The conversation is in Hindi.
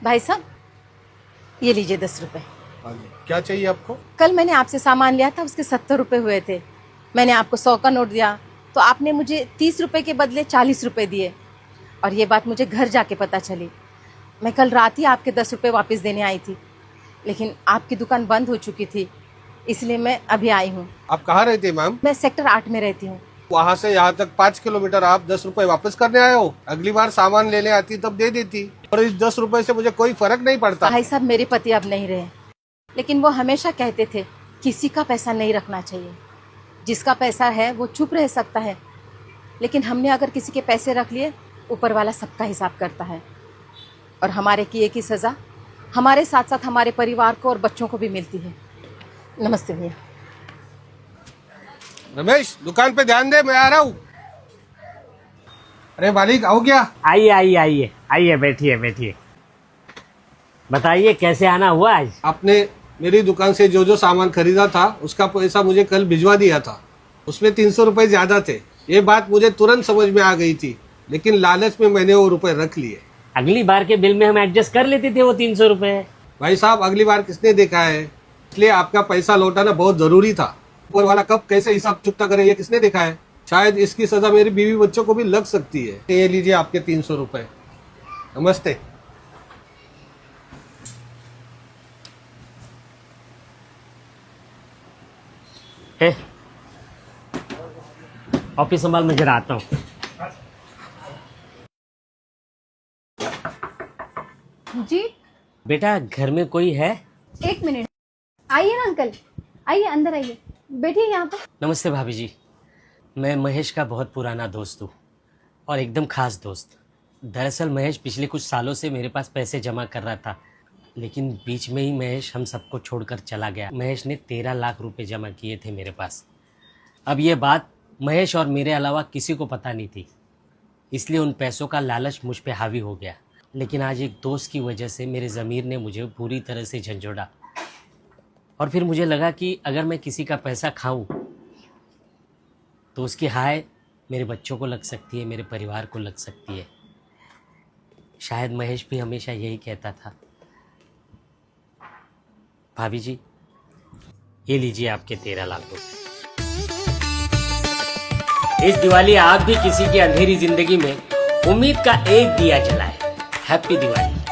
भाई साहब, ये लीजिए 10 रुपए। हाँ जी, क्या चाहिए आपको? कल मैंने आपसे सामान लिया था, उसके 70 रुपए हुए थे। मैंने आपको 100 का नोट दिया तो आपने मुझे 30 रुपए के बदले 40 रुपए दिए, और ये बात मुझे घर जाके पता चली। मैं कल रात ही आपके 10 रुपए वापस देने आई थी, लेकिन आपकी दुकान बंद हो चुकी थी, इसलिए मैं अभी आई हूँ। आप कहाँ रहते हैं मैम? मैं सेक्टर 8 में रहती हूँ। वहाँ से यहाँ तक 5 किलोमीटर, आप 10 रुपए वापस करने आए हो? अगली बार सामान लेने आती तब दे देती, और इस 10 रुपए से मुझे कोई फर्क नहीं पड़ता। भाई साहब, मेरे पति अब नहीं रहे, लेकिन वो हमेशा कहते थे किसी का पैसा नहीं रखना चाहिए। जिसका पैसा है वो चुप रह सकता है, लेकिन हमने अगर किसी के पैसे रख लिए, ऊपर वाला सबका हिसाब करता है, और हमारे किए की सज़ा हमारे साथ साथ हमारे परिवार को और बच्चों को भी मिलती है। नमस्ते भैया। रमेश, दुकान पे ध्यान दे, मैं आ रहा हूँ। अरे मालिक, आओ क्या? आइए आइए आइए आइए, बैठिए बैठिए। बताइए कैसे आना हुआ आज? आपने मेरी दुकान से जो जो सामान खरीदा था उसका पैसा मुझे कल भिजवा दिया था। उसमें 300 रुपए ज्यादा थे। ये बात मुझे तुरंत समझ में आ गई थी, लेकिन लालच में मैंने वो रुपए रख लिए। अगली बार के बिल में हम एडजस्ट कर लेते थे वो 300 रुपए। भाई साहब, अगली बार किसने देखा है? इसलिए आपका पैसा लौटाना बहुत जरूरी था। ऊपर वाला कब कैसे हिसाब चुकता करे, ये किसने देखा है? शायद इसकी सजा मेरी बीवी बच्चों को भी लग सकती है। ये लीजिए आपके 300 रुपए। नमस्ते। ऑफिस संभाल, मैं जरा आता हूँ। जी बेटा, घर में कोई है? 1 मिनट, आइए ना अंकल, आइए अंदर आइए, बैठिए यहाँ पर। नमस्ते भाभी जी, मैं महेश का बहुत पुराना दोस्त हूँ और एकदम खास दोस्त। दरअसल महेश पिछले कुछ सालों से मेरे पास पैसे जमा कर रहा था, लेकिन बीच में ही महेश हम सबको छोड़कर चला गया। महेश ने 13 लाख रुपए जमा किए थे मेरे पास। अब ये बात महेश और मेरे अलावा किसी को पता नहीं थी, इसलिए उन पैसों का लालच मुझ पे हावी हो गया। लेकिन आज एक दोस्त की वजह से मेरे ज़मीर ने मुझे पूरी तरह से झंझोड़ा, और फिर मुझे लगा कि अगर मैं किसी का पैसा खाऊं तो उसकी हाय मेरे बच्चों को लग सकती है, मेरे परिवार को लग सकती है। शायद महेश भी हमेशा यही कहता था। भाभी जी, ये लीजिए आपके 13 लाख रुपए। इस दिवाली आप भी किसी की अंधेरी जिंदगी में उम्मीद का एक दिया जलाए। हैप्पी दिवाली।